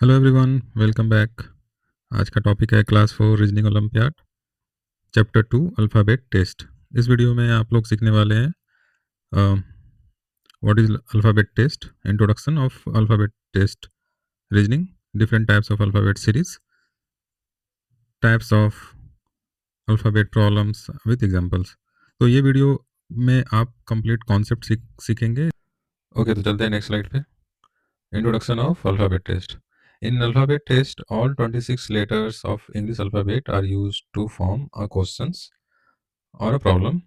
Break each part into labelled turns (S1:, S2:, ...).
S1: Hello everyone, welcome back. आज का topic है class 4 reasoning olympiad, chapter 2 alphabet test. इस वीडियो में आप लोग सीखने वाले हैं what is alphabet test, introduction of alphabet test, reasoning, different types of alphabet series, types of alphabet problems with examples. तो ये वीडियो में आप कंप्लीट कॉन्सेप्ट सीखेंगे। ओके, तो चलते हैं नेक्स्ट स्लाइड पे। Introduction of alphabet test. In alphabet test, all 26 letters of English alphabet are used to form a questions or a problem.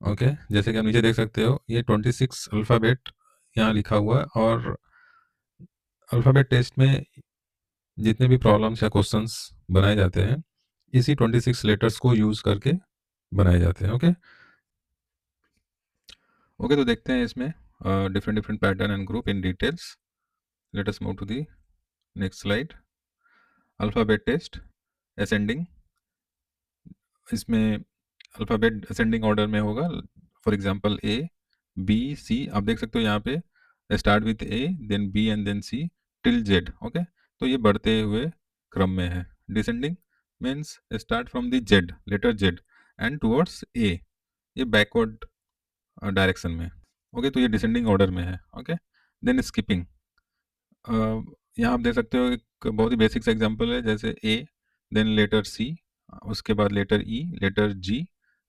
S1: Okay, जैसे कि आप नीचे देख सकते हो, ये 26 अल्फ़ाबेट यहाँ लिखा हुआ है और अल्फ़ाबेट टेस्ट में जितने भी प्रॉब्लम्स या क्वेश्चंस बनाए जाते हैं, इसी 26 लेटर्स को यूज़ करके बनाए जाते हैं। ओके ओके, तो देखते हैं इसमें different different pattern and group in details. Let us move to the next slide. Alphabet test ascending, इसमें अल्फ़ाबेट असेंडिंग ऑर्डर में होगा। For example A, B, C. आप देख सकते हो यहाँ पे start with A, then B and then C till Z. Okay, तो ये बढ़ते हुए क्रम में है। Descending means start from the Z, letter Z and towards A, ये बैकवर्ड डायरेक्शन में। ओके, तो ये डिसेंडिंग ऑर्डर में है। ओके, देन स्किपिंग, यहाँ आप देख सकते हो एक बहुत ही बेसिक सा एग्जांपल है, जैसे ए, देन लेटर सी, उसके बाद letter E, letter G,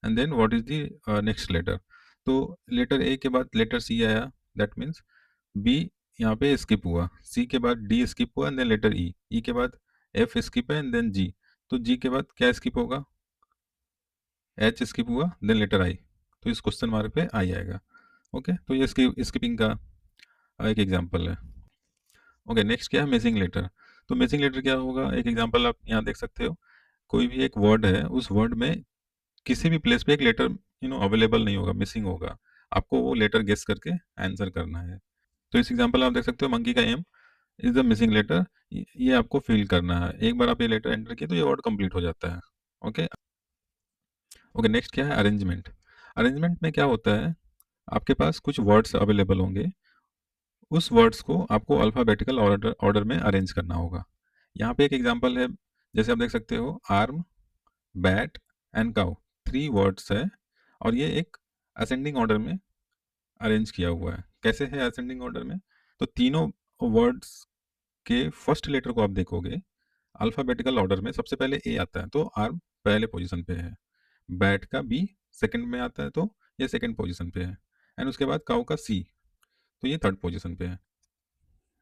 S1: and then what is the next letter. तो लेटर ए के बाद लेटर सी आया, दैट मीन्स बी यहाँ पे स्किप हुआ, सी के बाद डी स्किप हुआ, एंड देन लेटर ई, ई के बाद एफ स्किप है, एंड देन जी। तो जी के बाद क्या स्किप होगा, एच स्किप हुआ, देन लेटर आई। तो इस क्वेश्चन मार्क पे आई आएगा। ओके, तो ये स्किपिंग का एक एग्जाम्पल है। ओके, नेक्स्ट क्या है, मिसिंग लेटर। तो मिसिंग लेटर क्या होगा, एक एग्जांपल आप यहाँ देख सकते हो। कोई भी एक वर्ड है, उस वर्ड में किसी भी प्लेस पे एक लेटर अवेलेबल नहीं होगा, मिसिंग होगा। आपको वो लेटर गेस करके आंसर करना है। तो इस एग्जांपल आप देख सकते हो, मंकी का M is the missing letter. ये आपको फिल करना है। एक बार आप ये लेटर एंटर किए तो ये वर्ड कंप्लीट हो जाता है। ओके ओके, नेक्स्ट क्या है, अरेंजमेंट। अरेंजमेंट में क्या होता है, आपके पास कुछ वर्ड्स अवेलेबल होंगे, उस वर्ड्स को आपको अल्फ़ाबेटिकल ऑर्डर ऑर्डर में अरेंज करना होगा। यहाँ पे एक एग्जांपल है, जैसे आप देख सकते हो, arm, bat and cow, 3 words है और ये एक असेंडिंग ऑर्डर में अरेंज किया हुआ है। कैसे है असेंडिंग ऑर्डर में, तो तीनों वर्ड्स के फर्स्ट लेटर को आप देखोगे, अल्फ़ाबेटिकल ऑर्डर में सबसे पहले ए आता है, तो आर्म पहले पोजीशन पे है। बैट का बी सेकंड में आता है, तो ये सेकंड पोजीशन पे है। एंड उसके बाद काउ का सी, तो ये थर्ड पोजीशन पे है।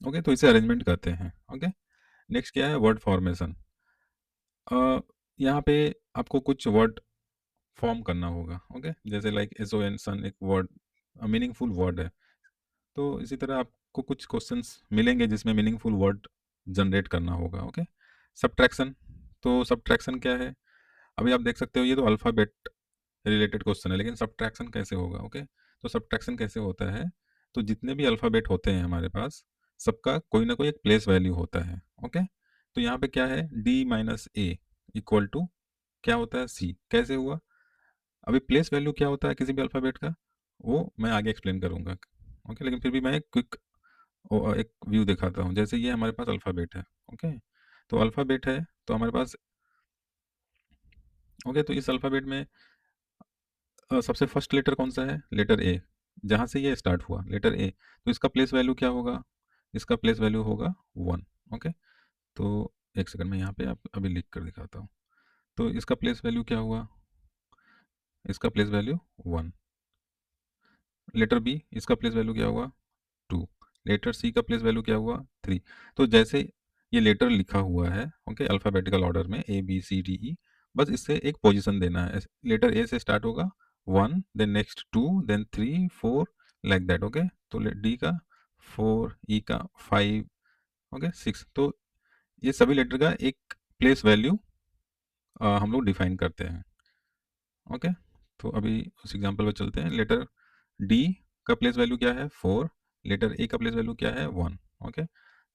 S1: ओके, तो इसे अरेंजमेंट कहते हैं। ओके, नेक्स्ट क्या है, वर्ड फॉर्मेशन। यहाँ पे आपको कुछ वर्ड फॉर्म करना होगा। ओके, जैसे लाइक एस ओ एन, सन, एक वर्ड मीनिंगफुल वर्ड है। तो इसी तरह आपको कुछ क्वेश्चंस मिलेंगे जिसमें मीनिंगफुल वर्ड जनरेट करना होगा। Okay, subtraction. तो सब्ट्रैक्शन क्या है, अभी आप देख सकते हो, ये तो अल्फ़ाबेट रिलेटेड क्वेश्चन है, लेकिन सब्ट्रैक्शन कैसे होगा। ओके, तो सब्ट्रैक्शन कैसे होता है, तो जितने भी अल्फ़ाबेट होते हैं हमारे पास, सबका कोई ना कोई एक प्लेस वैल्यू होता है। ओके, तो यहाँ पे क्या है, D minus A equal to क्या होता है, सी। कैसे हुआ, अभी प्लेस वैल्यू क्या होता है किसी भी अल्फ़ाबेट का, वो मैं आगे एक्सप्लेन करूँगा। ओके, लेकिन फिर भी मैं एक क्विक एक व्यू दिखाता हूँ। जैसे ये हमारे पास अल्फ़ाबेट है। ओके, तो अल्फ़ाबेट है, तो हमारे पास, ओके, तो इस अल्फ़ाबेट में सबसे फर्स्ट लेटर कौन सा है, लेटर ए। जहाँ से ये स्टार्ट हुआ, लेटर ए, तो इसका प्लेस वैल्यू क्या होगा, इसका प्लेस वैल्यू होगा 1। ओके, तो एक सेकंड में यहाँ पे आप अभी लिख कर दिखाता हूँ। तो इसका प्लेस वैल्यू क्या हुआ, इसका प्लेस वैल्यू 1। लेटर बी, इसका प्लेस वैल्यू क्या हुआ, 2। लेटर सी का प्लेस वैल्यू क्या हुआ, 3। तो जैसे ये लेटर लिखा हुआ है, ओके, अल्फ़ाबेटिकल ऑर्डर में ए बी सी डी ई, बस इससे एक पोजीशन देना है। लेटर ए से स्टार्ट होगा 1, then next 2, then 3, 4, like that. Okay, तो डी का 4, ई का 5, ओके 6। तो ये सभी लेटर का एक प्लेस वैल्यू हम लोग डिफाइन करते हैं। ओके, तो अभी उस एग्जांपल पे चलते हैं। लेटर डी का प्लेस वैल्यू क्या है, 4। लेटर ए का प्लेस वैल्यू क्या है, 1। ओके,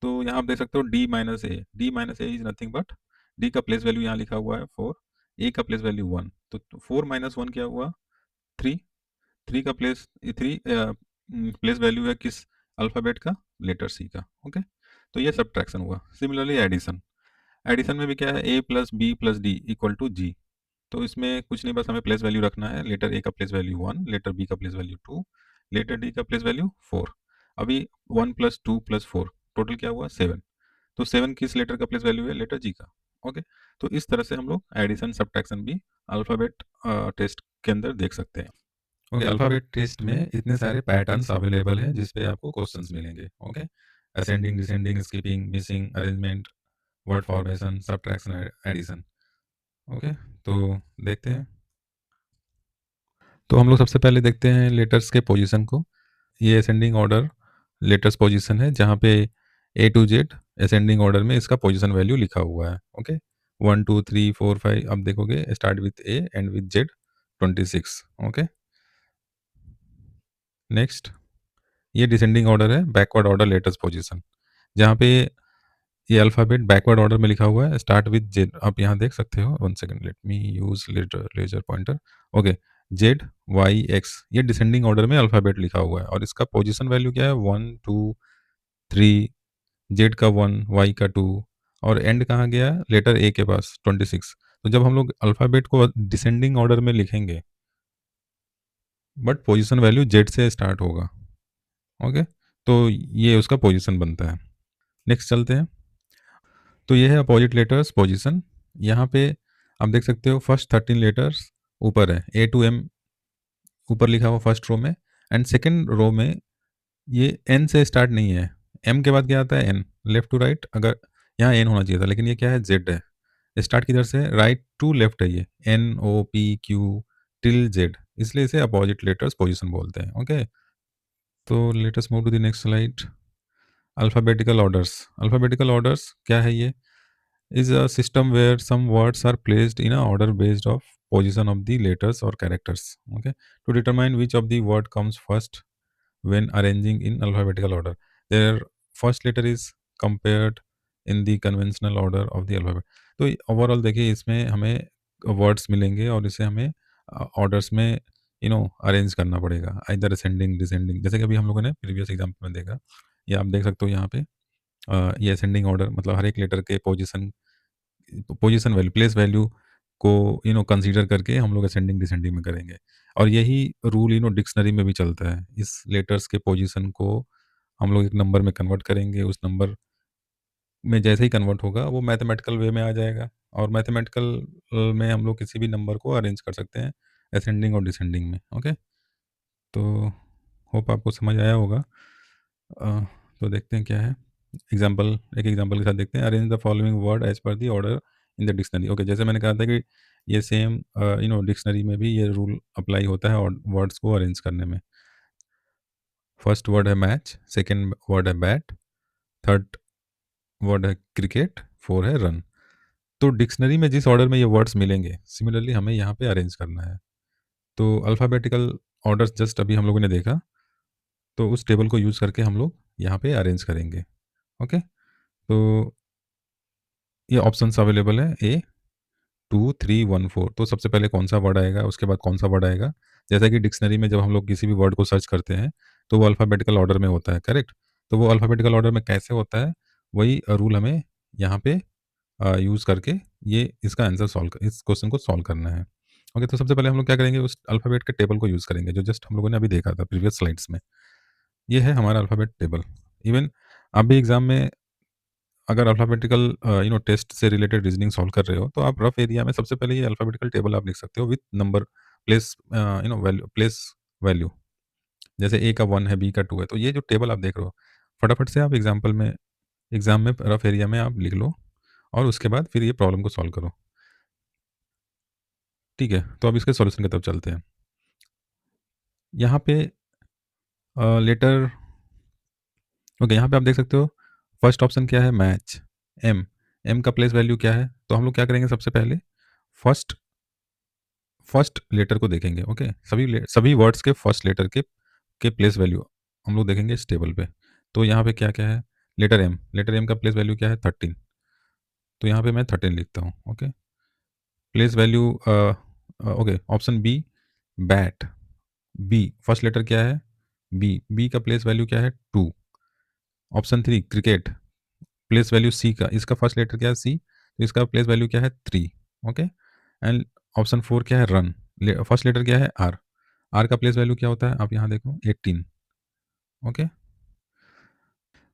S1: तो यहाँ आप देख सकते हो D minus A, D minus A is nothing but, D का प्लेस वैल्यू यहाँ लिखा हुआ है 4, ए का प्लेस वैल्यू 1, तो 4 माइनस 1 क्या हुआ, 3। 3 का प्लेस 3 प्लेस वैल्यू है किस अल्फ़ाबेट का, लेटर सी का। ओके, तो ये सब्ट्रैक्शन हुआ। सिमिलरली एडिशन, एडिशन में भी क्या है, A plus B plus D equal to G. तो इसमें कुछ नहीं, बस हमें प्लेस वैल्यू रखना है। लेटर ए का प्लेस वैल्यू 1, लेटर बी का प्लेस वैल्यू 2, लेटर डी का प्लेस वैल्यू 4। अभी 1 प्लस 2 प्लस 4 टोटल क्या हुआ, 7। तो 7 किस लेटर का प्लेस वैल्यू है, लेटर जी का। ओके, तो इस तरह से हम लोग एडिशन सब्ट्रैक्शन भी अल्फ़ाबेट टेस्ट के अंदर देख सकते हैं। ओके, अल्फ़ाबेट टेस्ट में इतने सारे पैटर्न्स अवेलेबल हैं जिस पे आपको क्वेश्चंस मिलेंगे। Okay, ascending, descending, skipping, missing, arrangement, word formation, subtraction, addition. Okay, तो देखते हैं। तो हम लोग सबसे पहले देखते हैं लेटर्स के पोजीशन को। ये असेंडिंग ऑर्डर लेटर्स पोजीशन है जहाँ पे ए टू जेड असेंडिंग ऑर्डर में इसका पोजीशन वैल्यू लिखा हुआ है। ओके, 1 2 3 4 5, अब देखोगे start with A and with Z 26। Okay, next ये डिसेंडिंग ऑर्डर है, बैकवर्ड ऑर्डर लेटर्स पोजीशन, जहाँ पे ये अल्फ़ाबेट बैकवर्ड ऑर्डर में लिखा हुआ है, स्टार्ट विद जेड। आप यहाँ देख सकते हो, 1 second, let me use laser pointer. Okay, Z Y X, ये डिसेंडिंग ऑर्डर में अल्फ़ाबेट लिखा हुआ है और इसका पोजीशन वैल्यू क्या है, 1 2 3, जेड का 1, वाई का 2, और एंड कहाँ गया है, लेटर ए के पास 26। तो जब हम लोग अल्फ़ाबेट को डिसेंडिंग ऑर्डर में लिखेंगे बट पोजीशन वैल्यू जेड से स्टार्ट होगा। ओके, तो ये उसका पोजीशन बनता है। नेक्स्ट चलते हैं। तो ये है अपोजिट लेटर्स पोजीशन। यहाँ पे आप देख सकते हो फर्स्ट 13 लेटर्स ऊपर है, ए टू एम ऊपर लिखा हुआ फर्स्ट रो में, एंड सेकंड रो में ये एन से स्टार्ट नहीं है। एम के बाद क्या आता है, एन, लेफ्ट टू राइट। अगर यहाँ एन होना चाहिए था लेकिन ये क्या है, जेड है। स्टार्ट किधर से, राइट टू लेफ्ट है, ये N O P Q till Z, इसलिए इसे अपोजिट लेटर्स पोजीशन बोलते हैं। ओके, तो let's move to the next slide. Alphabetical orders, alphabetical orders क्या है, ये is a system where some words are placed in a order based of position of the letters or characters. Okay, to determine which of the word comes first when arranging in alphabetical order, their first letter is compared in the conventional order of the alphabet. तो overall देखिए इसमें हमें words मिलेंगे और इसे हमें orders में arrange करना पड़ेगा, इधर असेंडिंग डिसेंडिंग, जैसे कि अभी हम लोगों ने प्रीवियस एग्जाम्पल में देखा। ये आप देख सकते हो यहाँ पे ये असेंडिंग ऑर्डर मतलब हर एक लेटर के position position value place value को कंसीडर करके हम लोग असेंडिंग डिसेंडिंग में करेंगे। और यही रूल डिक्शनरी में भी चलता है। इस लेटर्स के पोजीशन को हम लोग एक नंबर में कन्वर्ट करेंगे, उस नंबर में जैसे ही कन्वर्ट होगा वो मैथमेटिकल वे में आ जाएगा, और मैथमेटिकल में हम लोग किसी भी नंबर को अरेंज कर सकते हैं असेंडिंग और डिसेंडिंग में। ओके, तो होप आपको समझ आया होगा। अ, तो देखते हैं क्या है। एक एग्जांपल के साथ देखते हैं। Arrange the following word as per the order in the dictionary. Okay, जैसे मैंने कहा था कि ये सेम डिक्शनरी में भी ये रूल अप्लाई होता है और वर्ड्स को अरेंज करने में। फर्स्ट वर्ड है मैच, सेकंड वर्ड है बैट, थर्ड वर्ड है क्रिकेट, फोर है रन। तो डिक्शनरी में जिस ऑर्डर में ये वर्ड्स मिलेंगे सिमिलरली हमें यहाँ पे अरेंज करना है। तो अल्फ़ाबेटिकल ऑर्डर्स जस्ट अभी हम लोगों ने देखा, तो उस टेबल को यूज़ करके हम लोग यहाँ पे अरेंज करेंगे। ओके, तो ये ऑप्शंस अवेलेबल है, ए 2 3 1 4। तो सबसे पहले कौन सा वर्ड आएगा, उसके बाद कौन सा वर्ड आएगा। जैसा कि डिक्शनरी में जब हम लोग किसी भी वर्ड को सर्च करते हैं तो वो अल्फ़ाबेटिकल ऑर्डर में होता है, करेक्ट। तो वो अल्फ़ाबेटिकल ऑर्डर में कैसे होता है, वही रूल हमें यहाँ पे यूज़ करके ये इसका आंसर सॉल्व इस क्वेश्चन को सॉल्व करना है। ओके, तो सबसे पहले हम लोग क्या करेंगे, उस अल्फ़ाबेट के टेबल को यूज़ करेंगे जो जस्ट हम लोगों ने अभी देखा था प्रीवियस स्लाइड्स में। ये है हमारा अल्फ़ाबेट टेबल। इवन आप भी एग्ज़ाम में अगर अल्फ़ाबेटिकल टेस्ट से रिलेटेड रीज़निंग सॉल्व कर रहे हो, तो आप रफ़ एरिया में सबसे पहले ये अल्फ़ाबेटिकल टेबल आप लिख सकते हो with number place place value. जैसे ए का 1 है, बी का 2 है, तो ये जो टेबल आप देख रहे हो, फटाफट से आप एग्ज़ाम में रफ़ एरिया में आप लिख लो और उसके बाद फिर ये प्रॉब्लम को सॉल्व करो। ठीक है? तो अब इसके सॉल्यूशन की तरफ चलते हैं। यहाँ पे लेटर ओके, यहाँ पे आप देख सकते हो फर्स्ट ऑप्शन क्या है, मैच, एम। एम का प्लेस वैल्यू क्या है, तो हम लोग क्या करेंगे, सबसे पहले फर्स्ट फर्स्ट लेटर को देखेंगे। ओके, सभी वर्ड्स के फर्स्ट लेटर के प्लेस वैल्यू हम लोग देखेंगे इस टेबल पे। तो यहाँ पे क्या-क्या है, लेटर एम का प्लेस वैल्यू क्या है, 13। तो यहाँ पे मैं 13 लिखता हूँ। Okay, place value okay, option B bat, B first letter क्या है, बी का प्लेस वैल्यू क्या है, 2। Option 3 cricket, place value C का, इसका फर्स्ट लेटर क्या है सी, तो इसका प्लेस वैल्यू क्या है 3, ओके। एंड ऑप्शन 4 क्या है रन, फर्स्ट लेटर क्या है आर, आर का प्लेस वैल्यू क्या होता है आप यहाँ देखो 18, ओके।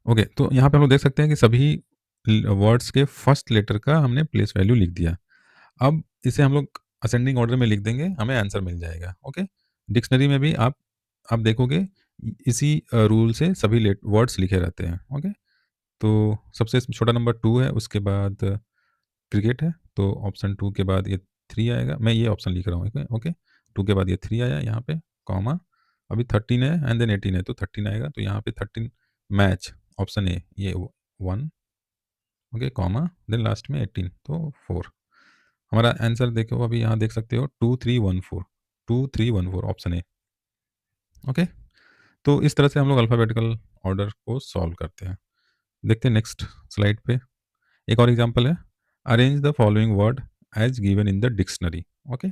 S1: ओके, तो यहाँ पे हम लोग देख सकते हैं कि सभी वर्ड्स के फर्स्ट लेटर का हमने प्लेस वैल्यू लिख दिया। अब इसे हम लोग असेंडिंग ऑर्डर में लिख देंगे, हमें आंसर मिल जाएगा, ओके। डिक्शनरी में भी आप देखोगे इसी रूल से सभी वर्ड्स लिखे रहते हैं, ओके। तो सबसे छोटा नंबर 2 है, उसके बाद क्रिकेट है, तो ऑप्शन 2 के बाद ये 3 आएगा, मैं ये ऑप्शन लिख रहा हूँ, ओके ओके। 2 के बाद ये 3 आया यहाँ पे, कॉमा, अभी 13 है एंड देन 18 है, तो 13 आएगा, तो यहाँ पे 13 मैच, ऑप्शन ए ये 1, ओके, कॉमा, देन लास्ट में 18, तो 4। हमारा आंसर देखो, अभी यहाँ देख सकते हो 2314, 2314 ऑप्शन ए, ओके। तो इस तरह से हम लोग अल्फ़ाबेटिकल ऑर्डर को सॉल्व करते हैं। देखते हैं नेक्स्ट स्लाइड पे, एक और एग्जांपल है, arrange the following word as given in the dictionary, okay.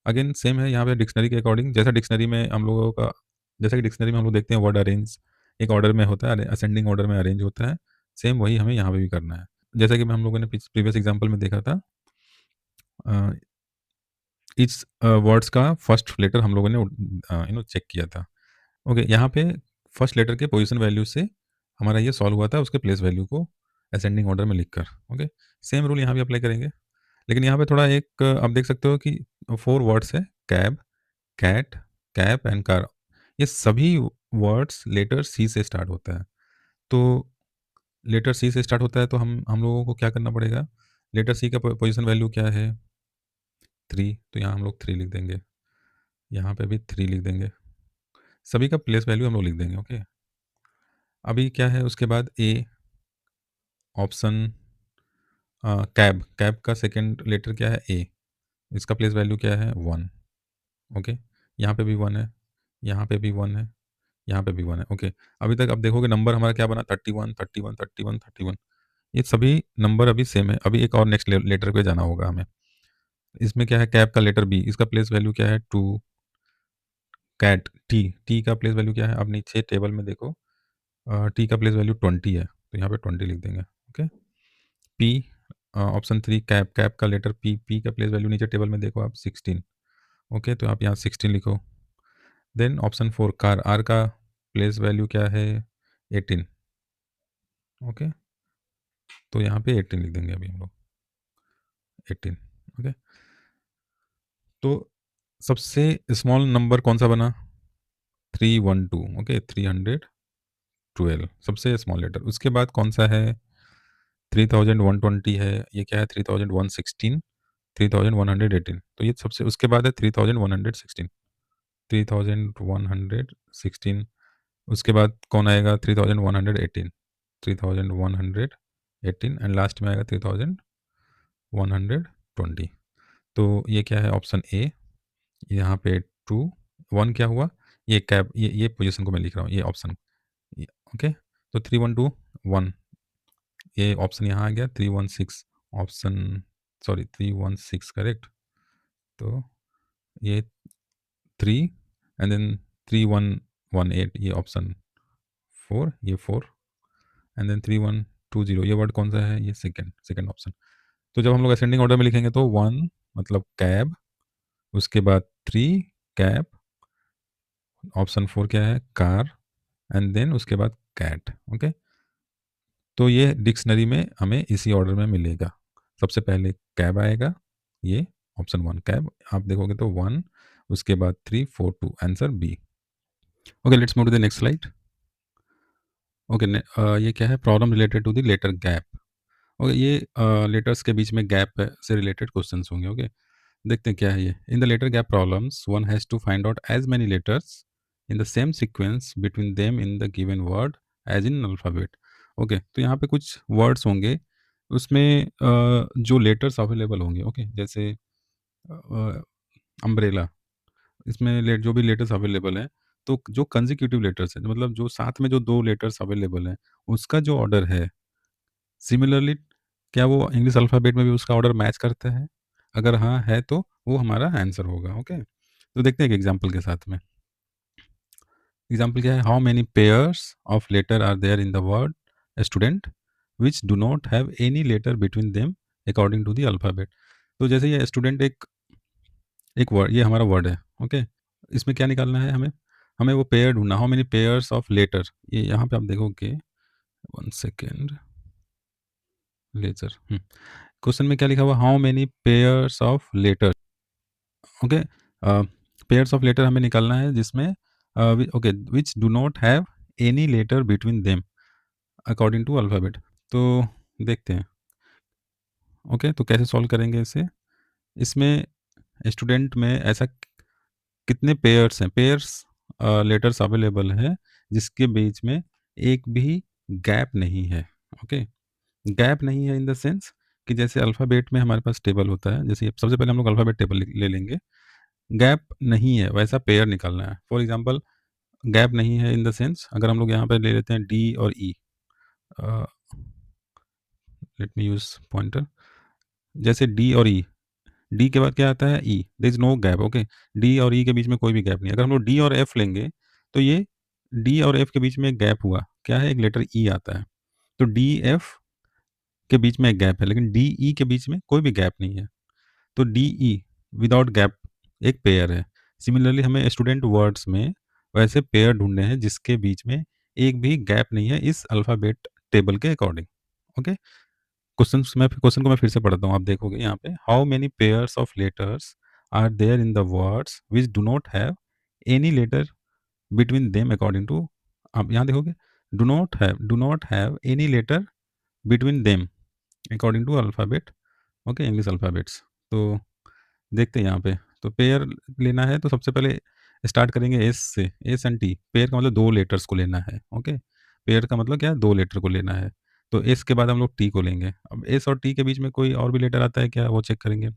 S1: Again same है यहाँ पे डिक्शनरी के अकॉर्डिंग, जैसा डिक्शनरी में हम लोगों का, जैसा कि डिक्शनरी में हम लोग देखते हैं वर्ड अरेंज एक ऑर्डर में होता है, असेंडिंग ऑर्डर में अरेंज होता है, सेम वही हमें यहाँ पे भी करना है। जैसा कि हम लोगों ने प्रीवियस एग्जाम्पल में देखा था, इस वर्ड्स का फर्स्ट लेटर हम लोगों ने चेक किया था, ओके। यहाँ पे फर्स्ट लेटर के पोजीशन वैल्यू से हमारा ये सॉल्व हुआ था, उसके प्लेस वैल्यू को असेंडिंग ऑर्डर में लिखकर, ओके। सेम रूल यहाँ भी अप्लाई करेंगे, लेकिन यहाँ पे थोड़ा एक आप देख सकते हो कि 4 वर्ड्स है, cab, cat, cap and car, ये सभी वर्ड्स लेटर सी से स्टार्ट होता है। तो लेटर सी से स्टार्ट होता है, तो हम लोगों को क्या करना पड़ेगा, लेटर सी का पोजीशन वैल्यू क्या है 3, तो यहाँ हम लोग 3 लिख देंगे, यहाँ पे भी 3 लिख देंगे, सभी का प्लेस वैल्यू हम लोग लिख देंगे, ओके। अभी क्या है उसके बाद ए, ऑप्शन कैब, कैब का सेकंड लेटर क्या है ए, इसका प्लेस वैल्यू क्या है 1, ओके। यहाँ पे भी 1 है, यहाँ पे भी 1 है, यहाँ पे भी 1 है, ओके। अभी तक अब देखोगे नंबर हमारा क्या बना 31, 31, 31, 31, ये सभी नंबर अभी सेम है। अभी एक और नेक्स्ट लेटर पे जाना होगा हमें, इसमें क्या है कैब का लेटर बी, इसका प्लेस वैल्यू क्या है 2, कैट टी, टी का प्लेस वैल्यू क्या है, आप नीचे टेबल में देखो, टी का प्लेस वैल्यू 20 है, तो यहाँ पे 20 लिख देंगे, okay. P, option 3 cap, cap का लेटर पी, पी का प्लेस वैल्यू नीचे टेबल में देखो आप 16, ओके, तो आप यहाँ 16 लिखो। देन ऑप्शन 4 कार, आर का प्लेस वैल्यू क्या है 18, ओके, तो यहाँ पे 18 लिख देंगे अभी हम लोग 18, ओके। तो सबसे स्मॉल नंबर कौन सा बना 312, ओके, 312 सबसे स्मॉल लेटर, उसके बाद कौन सा है 3120 है, ये क्या है 3116, 3118, तो ये सबसे उसके बाद है 3116, 3116, उसके बाद कौन आएगा 3118, 3118 एंड लास्ट में आएगा 3120, तो ये क्या है ऑप्शन ए, यहाँ पे 2, 1 क्या हुआ, ये कैब, ये पोजीशन को मैं लिख रहा हूँ, ये ऑप्शन, ओके। तो 3121, ये ऑप्शन यहाँ आ गया 316, ऑप्शन, सॉरी 316 करेक्ट, तो ये 3 एंड देन 3118, ये ऑप्शन 4, ये 4 एंड देन 3120, ये वर्ड कौन सा है, ये सेकंड, सेकंड ऑप्शन। तो जब हम लोग असेंडिंग ऑर्डर में लिखेंगे तो 1 मतलब कैब, उसके बाद 3 कैब, ऑप्शन 4 क्या है कार एंड देन उसके बाद कैट, ओके। तो ये डिक्शनरी में हमें इसी ऑर्डर में मिलेगा, सबसे पहले कैब आएगा, ये ऑप्शन 1 कैब, आप देखोगे तो 1, उसके बाद 3 4 2, answer B, okay. Let's move to the next slide, okay. ये क्या है problem related to the letter gap, okay. ये लेटर्स के बीच में गैप से रिलेटेड क्वेश्चंस होंगे, ओके। देखते हैं क्या है ये, in the letter gap problems one has to find out as many letters in the same sequence between them in the given word as in alphabet, okay. तो यहाँ पे कुछ वर्ड्स होंगे, उसमें जो लेटर्स अवेलेबल होंगे, ओके, जैसे umbrella, इसमें जो भी लेटर्स अवेलेबल हैं, तो जो कंसेक्यूटिव लेटर्स हैं, मतलब जो साथ में जो 2 लेटर्स अवेलेबल हैं, उसका जो ऑर्डर है, सिमिलरली क्या वो इंग्लिश अल्फ़ाबेट में भी उसका ऑर्डर मैच करता है? अगर हाँ है, तो वो हमारा आंसर होगा, ओके। तो देखते हैं एक एग्ज़ाम्पल के साथ में। एग्ज़ाम्पल क्या है, how many pairs of letter are there in the word student which do not have any letter between them according to the alphabet. तो जैसे ये स्टूडेंट एक वर्ड, ये हमारा वर्ड है, ओके? इसमें क्या निकालना है हमें? हमें वो पेयर ढूँढना, how many pairs of letter, ये यहाँ पे आप देखोगे 1 सेकंड, लेटर क्वेश्चन में क्या लिखा हुआ? How many pairs of letter, okay? Pairs of letter हमें निकालना है जिसमें okay, which do not have any letter between them according to alphabet. तो देखते हैं, ओके? तो कैसे सॉल्व करेंगे इसे? इसमें स्टूडेंट में ऐसा कितने पेयर्स हैं? पेयर्स लेटर्स अवेलेबल है जिसके बीच में एक भी गैप नहीं है, ओके? गैप नहीं है इन द सेंस कि जैसे अल्फ़ाबेट में हमारे पास टेबल होता है, जैसे सबसे पहले हम लोग अल्फ़ाबेट टेबल ले लेंगे, गैप नहीं है वैसा पेयर निकालना है। फॉर एग्ज़ाम्पल गैप नहीं है इन द सेंस, अगर हम लोग यहाँ पे ले लेते हैं डी और E, uh, let me use pointer, जैसे डी और ई, डी के बाद क्या आता है? E, there is no gap, okay? D और ई के बीच में कोई भी गैप नहीं है। अगर हम लोग डी और एफ लेंगे, तो ये डी और एफ के बीच में एक गैप हुआ, क्या है? एक लेटर ई आता है। तो डी एफ के बीच में एक गैप है, लेकिन डी ई के बीच में कोई भी गैप नहीं है। तो डी ई विदाउट गैप एक पेयर है। सिमिलरली हमें स्टूडेंट वर्ड्स में वैसे पेयर ढूँढने हैं जिसके बीच में एक भी गैप नहीं है इस अल्फ़ाबेट टेबल के अकॉर्डिंग, ओके? क्वेश्चन को मैं फिर से पढ़ता हूँ, आप देखोगे यहाँ पे, how many pairs of letters are there in the words which do not have any letter between them according to, आप यहाँ देखोगे, do not have any letter between them according to alphabet, okay? English alphabets. तो देखते हैं यहाँ पे, तो pair लेना है तो सबसे पहले स्टार्ट करेंगे एस से, एस एंड टी। पेयर का मतलब 2 लेटर्स को लेना है, ओके? पेयर का मतलब क्या है? 2 लेटर को लेना है। तो एस के बाद हम लोग टी को लेंगे। अब एस और टी के बीच में कोई और भी लेटर आता है क्या? वो चेक करेंगे।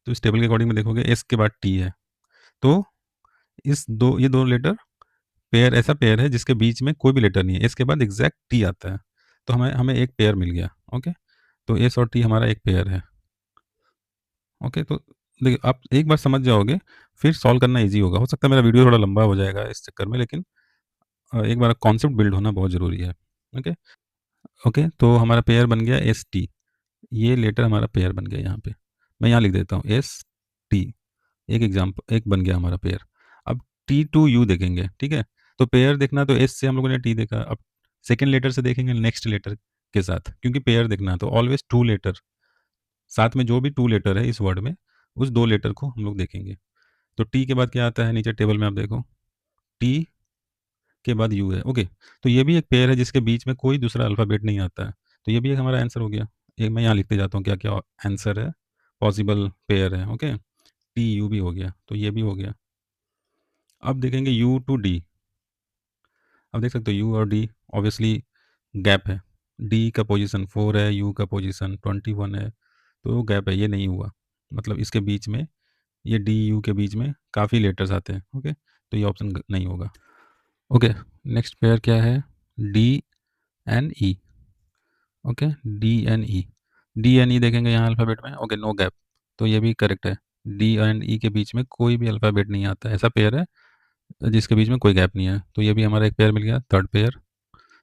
S1: तो इस टेबल के अकॉर्डिंग में देखोगे एस के बाद टी है। तो ये 2 लेटर पेयर, ऐसा पेयर है जिसके बीच में कोई भी लेटर नहीं है। एस के बाद एग्ज़ैक्ट टी आता है। तो हमें हमें एक पेयर मिल गया, ओके? तो एस और टी हमारा एक पेयर है। ओके, तो देखिए आप एक बार समझ जाओगे, फिर सॉल्व करना ईज़ी होगा। हो सकता है मेरा वीडियो थोड़ा लंबा हो जाएगा इस चक्कर में, लेकिन एक बार कॉन्सेप्ट बिल्ड होना बहुत ज़रूरी है। ओके, ओके, तो हमारा पेयर बन गया एस-टी, ये लेटर हमारा पेयर बन गया यहाँ पे। मैं यहाँ लिख देता हूँ एस-टी, एक बन गया हमारा पेयर। अब टी टू यू देखेंगे, ठीक है? तो पेयर देखना, तो एस से हम लोगों ने टी देखा, अब सेकंड लेटर से देखेंगे नेक्स्ट लेटर के साथ, क्योंकि पेयर देखना है तो ऑलवेज़ 2 लेटर, साथ में जो भी 2 लेटर है इस वर्ड में, उस 2 लेटर को हम लोग देखेंगे। तो टी के बाद क्या आता है नीचे टेबल में, आप देखो, टी के बाद यू है, ओके? तो ये भी एक पेयर है जिसके बीच में कोई दूसरा अल्फ़ाबेट नहीं आता है। तो ये भी एक हमारा आंसर हो गया। एक मैं यहाँ लिखते जाता हूँ क्या-क्या आंसर है, पॉसिबल पेयर है, ओके? टी यू भी हो गया, तो ये भी हो गया। अब देखेंगे यू टू डी, अब देख सकते हो यू और डी ऑब्वियसली गैप है। डी का पोज़ीशन 4 है, यू का पोज़ीशन 21 है, तो गैप है, ये नहीं हुआ। मतलब इसके बीच में, ये डी यू के बीच में काफ़ी लेटर्स आते हैं, ओके? तो ये ऑप्शन नहीं होगा। ओके, नेक्स्ट पेयर क्या है? D N E, okay? D N E, D N E देखेंगे यहाँ अल्फ़ाबेट में, ओके, नो गैप, तो ये भी करेक्ट है। डी एंड ई के बीच में कोई भी अल्फ़ाबेट नहीं आता, ऐसा पेयर है जिसके बीच में कोई गैप नहीं है, तो ये भी हमारा एक पेयर मिल गया, थर्ड पेयर।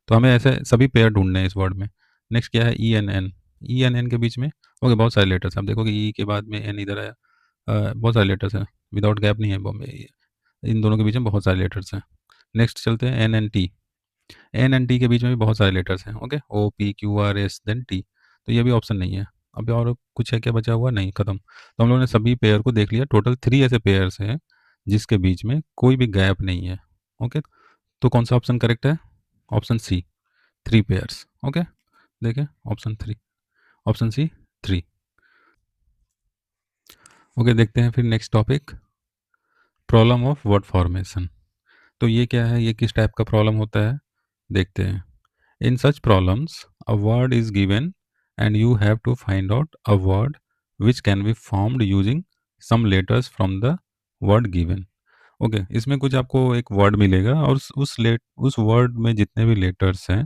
S1: तो हमें ऐसे सभी पेयर ढूँढने हैं इस वर्ड में। नेक्स्ट क्या है? E N N, E N N के बीच में, ओके, बहुत सारे लेटर्स हैं, आप देखोगे ई के बाद में एन इधर आया, बहुत सारे लेटर्स हैं, विदाउट गैप नहीं है, इन दोनों के बीच में बहुत सारे लेटर्स हैं। नेक्स्ट चलते हैं N N T, N and T के बीच में भी बहुत सारे लेटर्स हैं, okay? O P Q R S then T, तो ये भी ऑप्शन नहीं है। अभी और कुछ है क्या बचा हुआ? नहीं, खत्म। तो हम लोगों ने सभी पेयर को देख लिया, टोटल 3 ऐसे पेयर्स हैं जिसके बीच में कोई भी गैप नहीं है, ओके? तो कौन सा ऑप्शन करेक्ट है? Option C, 3 pairs, okay? देखिए ऑप्शन 3, ऑप्शन सी 3। ओके, देखते हैं फिर next topic, problem of word formation. तो ये क्या है, ये किस टाइप का प्रॉब्लम होता है, देखते हैं। In such problems, a word is given and you have to find out a word which can be formed using some letters from the word given. Okay, इसमें कुछ आपको एक वर्ड मिलेगा और उस वर्ड में जितने भी लेटर्स हैं,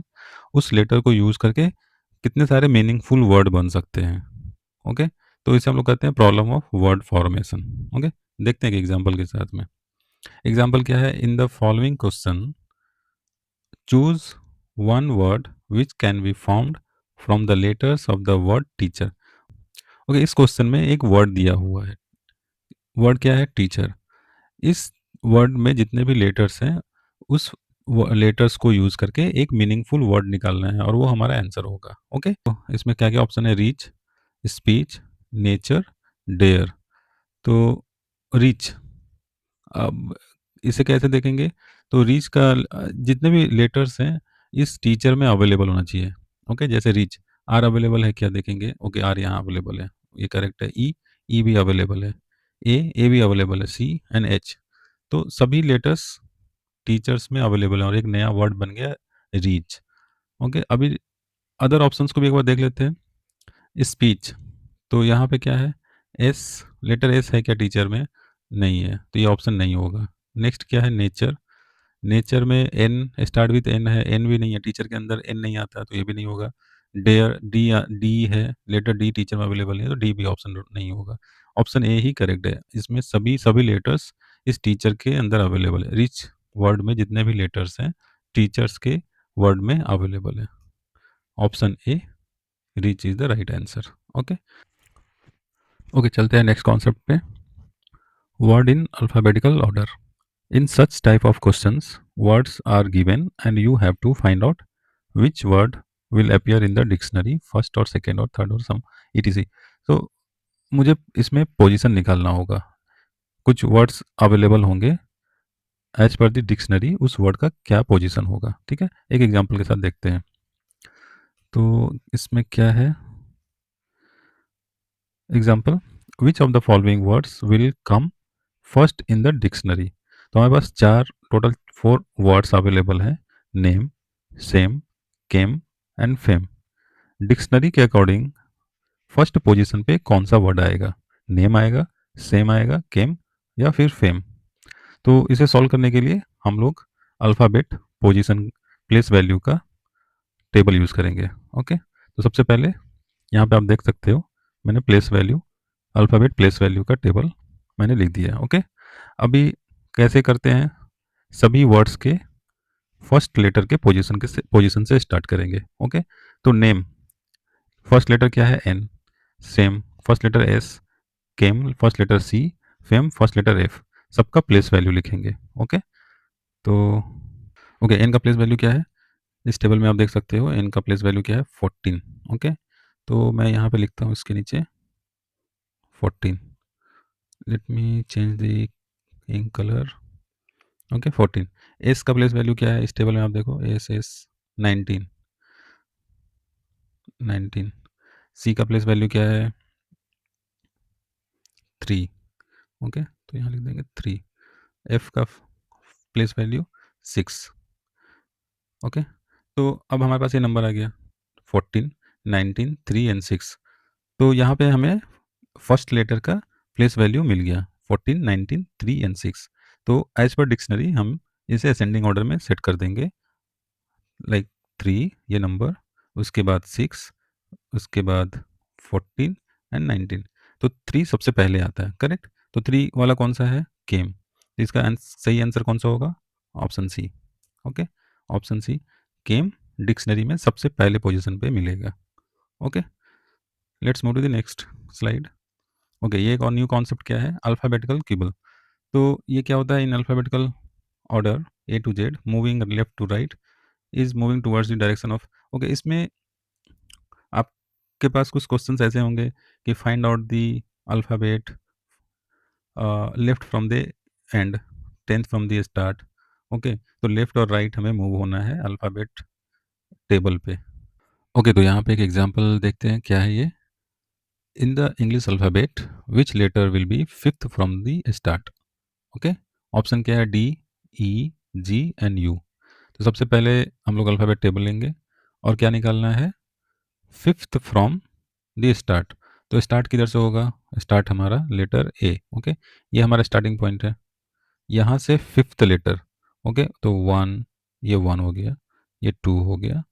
S1: उस लेटर को यूज़ करके कितने सारे मीनिंगफुल वर्ड बन सकते हैं, ओके? तो इसे हम लोग कहते हैं problem of word formation, okay? देखते हैं कि एग्जांपल के साथ में। एग्जांपल क्या है? In the following question choose one word which can be formed from the letters of the word teacher. Okay, इस क्वेश्चन में एक वर्ड दिया हुआ है। वर्ड क्या है? टीचर। इस वर्ड में जितने भी लेटर्स हैं, उस लेटर्स को यूज करके एक मीनिंगफुल वर्ड निकालना है और वो हमारा आंसर होगा। ओके, तो इसमें क्या क्या ऑप्शन है? Reach, speech, nature, dare. तो रीच, अब इसे कैसे देखेंगे? तो रीच का जितने भी लेटर्स हैं इस टीचर में अवेलेबल होना चाहिए। ओके, जैसे रीच, आर अवेलेबल है क्या देखेंगे? ओके, आर यहाँ अवेलेबल है, ये करेक्ट है। ई, ई भी अवेलेबल है। ए भी अवेलेबल है। सी एंड एच, तो सभी लेटर्स टीचर्स में अवेलेबल है और एक नया वर्ड बन गया रीच। ओके, अभी अदर ऑप्शंस को भी एक बार देख लेते हैं। स्पीच, तो यहाँ पे क्या है? एस, लेटर एस है क्या टीचर में? नहीं है, तो ये ऑप्शन नहीं होगा। नेक्स्ट क्या है? नेचर। नेचर में एन, स्टार्ट विथ एन है, एन भी नहीं है टीचर के अंदर, एन नहीं आता, तो ये भी नहीं होगा। डेयर, डी, डी है, लेटर डी टीचर में अवेलेबल है, तो डी भी ऑप्शन नहीं होगा। ऑप्शन ए ही करेक्ट है, इसमें सभी सभी लेटर्स इस टीचर के अंदर अवेलेबल है। रिच वर्ड में जितने भी लेटर्स हैं टीचर्स के वर्ड में अवेलेबल है। Option A, rich is the right answer. Okay, okay, चलते हैं नेक्स्ट कॉन्सेप्ट पे। Word in alphabetical order. In such type of questions, words are given and you have to find out which word will appear in the dictionary first or second or third or some etc. तो मुझे इसमें position निकालना होगा। कुछ words available होंगे, as per the dictionary उस word का क्या पोजीशन होगा। ठीक है, एक एग्जांपल के साथ देखते हैं। तो इसमें क्या है? Example, which of the following words will come first in the dictionary. तो हमारे पास चार, टोटल 4 वर्ड्स अवेलेबल हैं। Name, same, came and fame. Dictionary के अकॉर्डिंग फर्स्ट पोजीशन पे कौन सा वर्ड आएगा? नेम आएगा, सेम आएगा, केम या फिर फेम। तो इसे सॉल्व करने के लिए हम लोग अल्फ़ाबेट पोजीशन प्लेस वैल्यू का टेबल यूज़ करेंगे। ओके, तो सबसे पहले यहाँ पे आप देख सकते हो मैंने place value, alphabet place value का टेबल मैंने लिख दिया है। ओके, अभी कैसे करते हैं? सभी वर्ड्स के फर्स्ट लेटर के पोजीशन से स्टार्ट करेंगे। ओके, तो नेम, फर्स्ट लेटर क्या है? N. Same, first letter S. Came, first letter C. Fame, first letter F. सबका प्लेस वैल्यू लिखेंगे। ओके, तो ओके, एन का प्लेस वैल्यू क्या है? इस टेबल में आप देख सकते हो एन का प्लेस वैल्यू क्या है? 14। ओके, तो मैं यहाँ पे लिखता हूँ इसके नीचे 14। Let me change the ink colour. Okay, 14। S का प्लेस वैल्यू क्या है? इस टेबल में आप देखो, एस एस 19। 19। सी का प्लेस वैल्यू क्या है? 3। ओके, तो यहाँ लिख देंगे 3। एफ का प्लेस वैल्यू 6। ओके, तो अब हमारे पास ये नंबर आ गया 14, 19, 3 एंड 6। तो यहाँ पे हमें फर्स्ट लेटर का प्लेस वैल्यू मिल गया 14, 19, 3 एंड 6। तो एज पर डिक्शनरी हम इसे असेंडिंग ऑर्डर में सेट कर देंगे, लाइक 3 ये नंबर, उसके बाद 6, उसके बाद 14 एंड 19। तो 3 सबसे पहले आता है, करेक्ट। तो 3 वाला कौन सा है? केम। तो इसका सही आंसर कौन सा होगा? Option C. Okay, option C, came dictionary में सबसे पहले पोजीशन पे मिलेगा। Okay, let's move to the next slide. Okay, ये एक और न्यू कॉन्सेप्ट क्या है? अल्फ़ाबेटिकल क्यूबल। तो ये क्या होता है? In alphabetical order A to Z moving left to right is moving towards the direction of. Okay, इसमें आपके पास कुछ क्वेश्चंस ऐसे होंगे कि find out the alphabet left from the and, tenth from the start. Okay, तो left और right हमें मूव होना है अल्फ़ाबेट टेबल पे। ओके, तो यहाँ पे एक एग्जांपल देखते हैं क्या है ये। In the English alphabet which letter will be fifth from the start. Okay, option क्या है? D, E, G and U. तो सबसे पहले हम लोग अल्फ़ाबेट टेबल लेंगे और क्या निकालना है? Fifth from the start. तो स्टार्ट किधर से होगा? स्टार्ट हमारा लेटर ए। ओके, ये हमारा स्टार्टिंग पॉइंट है, यहाँ से फिफ्थ लेटर। ओके, तो 1, ये 1 हो गया, ये 2 हो गया,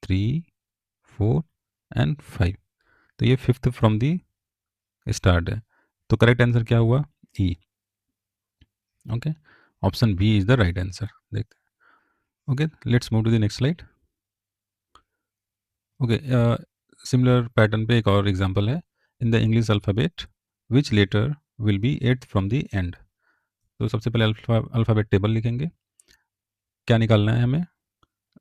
S1: 3, 4 एंड 5। तो ये फिफ्थ फ्रॉम दी स्टार्ट है। तो करेक्ट आंसर क्या हुआ? E. Okay, option B is the right answer. देखते हैं। Okay, let's move to the next slide. Okay, similar pattern पे एक और एग्जांपल है। In the English alphabet which letter will be eighth from the end. तो सबसे पहले alphabet table लिखेंगे। क्या निकालना है हमें?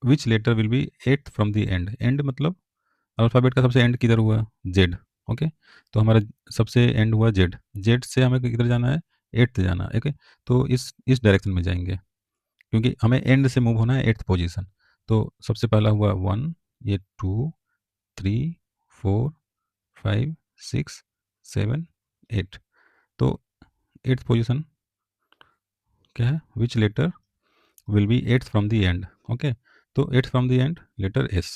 S1: Which letter will be eighth from the end. End मतलब अल्फ़ाबेट का सबसे एंड किधर हुआ? जेड। ओके, तो हमारा सबसे एंड हुआ जेड। जेड से हमें किधर जाना है? एट्थ जाना है। ओके, तो इस डायरेक्शन में जाएंगे, क्योंकि हमें एंड से मूव होना है एट्थ पोजीशन। तो सबसे पहला हुआ वन, ये two, three, four, five, six, seven, eight. तो एट्थ पोजीशन क्या है? Which letter will be eighth from the end. Okay, तो eighth from the end letter S.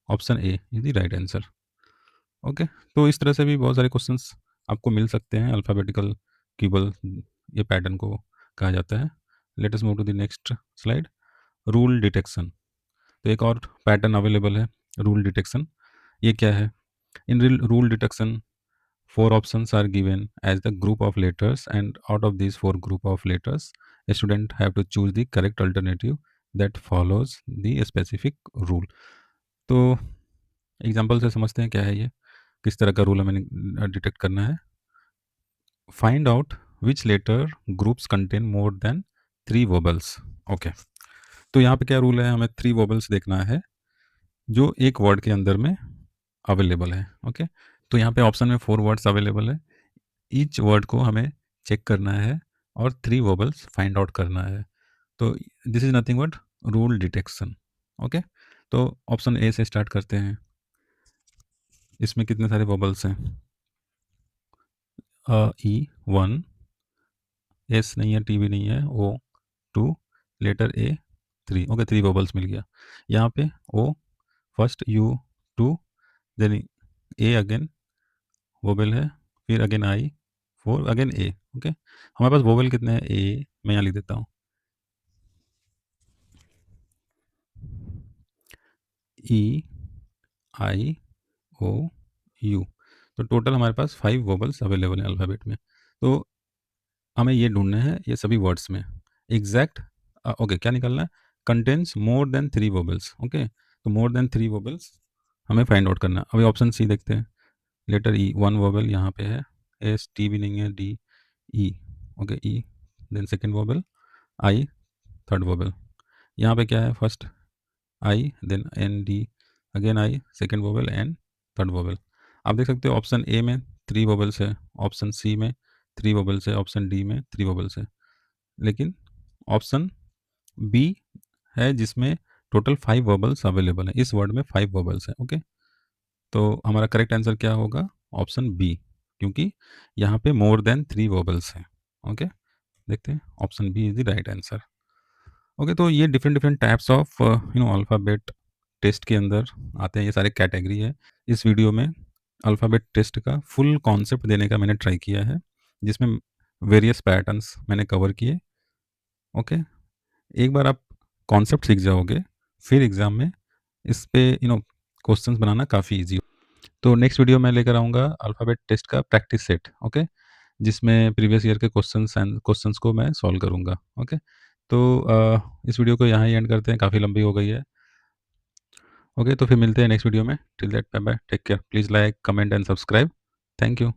S1: Option A is the right answer. Okay, तो इस तरह से भी बहुत सारे क्वेश्चंस आपको मिल सकते हैं। अल्फ़ाबेटिकल कीबल, ये पैटर्न को कहा जाता है। Let us move to the next slide. Rule detection. तो एक और पैटर्न अवेलेबल है, रूल डिटेक्शन। ये क्या है? In rule detection, four options are given as the group of letters, and out of these four group of letters, a student have to choose the correct alternative that follows the specific rule. तो example से समझते हैं क्या है ये, किस तरह का रूल हमें डिटेक्ट करना है। Find out which letter groups contain more than three vowels. Okay, तो यहाँ पे क्या रूल है? हमें थ्री वोबल्स देखना है जो एक वर्ड के अंदर में अवेलेबल है। ओके, तो यहाँ पे ऑप्शन में फोर वर्ड्स अवेलेबल है। ईच वर्ड को हमें चेक करना है और थ्री वोबल्स फाइंड आउट करना है। तो this is nothing but rule detection. Okay, तो ऑप्शन ए से स्टार्ट करते हैं। इसमें कितने सारे वोबल्स हैं? ई वन, एस नहीं है, टी भी नहीं है, O two, letter A three. Okay, three vowels मिल गया। यहाँ पे O first, U two, then A again vowel है, फिर again I, four, again A. Okay, हमारे पास वोबल कितने हैं? ए, मैं यहाँ लिख देता हूँ, ई, आई, ओ, यू। तो टोटल हमारे पास फाइव वोबल्स अवेलेबल हैं अल्फ़ाबेट में। तो हमें ये ढूँढने हैं ये सभी वर्ड्स में एग्जैक्ट। ओके, क्या निकालना है? Contains more than three vowels. Okay, तो मोर देन थ्री वोबल्स हमें फाइंड आउट करना है। अभी ऑप्शन सी देखते हैं। लेटर ई, वन वोबल यहाँ पे है, एस टी भी नहीं है, D E. Okay, E, then second vowel I, third vowel. यहाँ पे क्या है? First I, then N D, again I, second vowel N, third vowel. आप देख सकते हो ऑप्शन ए में थ्री वोबल्स है, ऑप्शन सी में थ्री वोबल्स है, ऑप्शन डी में थ्री वोबल्स है, लेकिन ऑप्शन बी है जिसमें टोटल फाइव वोबल्स अवेलेबल है। इस वर्ड में फाइव वोबल्स है। ओके, तो हमारा करेक्ट आंसर क्या होगा? ऑप्शन बी, क्योंकि यहाँ पे मोर देन थ्री वोबल्स है। ओके, देखते हैं, option B is the right answer. Okay, तो ये different different types of alphabet test के अंदर आते हैं, ये सारे कैटेगरी है। इस वीडियो में अल्फ़ाबेट टेस्ट का फुल कॉन्सेप्ट देने का मैंने ट्राई किया है, जिसमें वेरियस पैटर्न्स मैंने कवर किए। ओके, एक बार आप कॉन्सेप्ट सीख जाओगे, फिर एग्ज़ाम में इस पे क्वेश्चंस बनाना काफ़ी ईजी। तो नेक्स्ट वीडियो मैं लेकर आऊँगा अल्फ़ाबेट टेस्ट का प्रैक्टिस सेट। ओके, जिसमें प्रीवियस ईयर के क्वेश्चंस को मैं सॉल्व करूँगा। ओके, तो इस वीडियो को यहाँ ही एंड करते हैं, काफ़ी लंबी हो गई है। ओके, तो फिर मिलते हैं नेक्स्ट वीडियो में। Till that, bye bye, take care, please like, comment and subscribe. Thank you.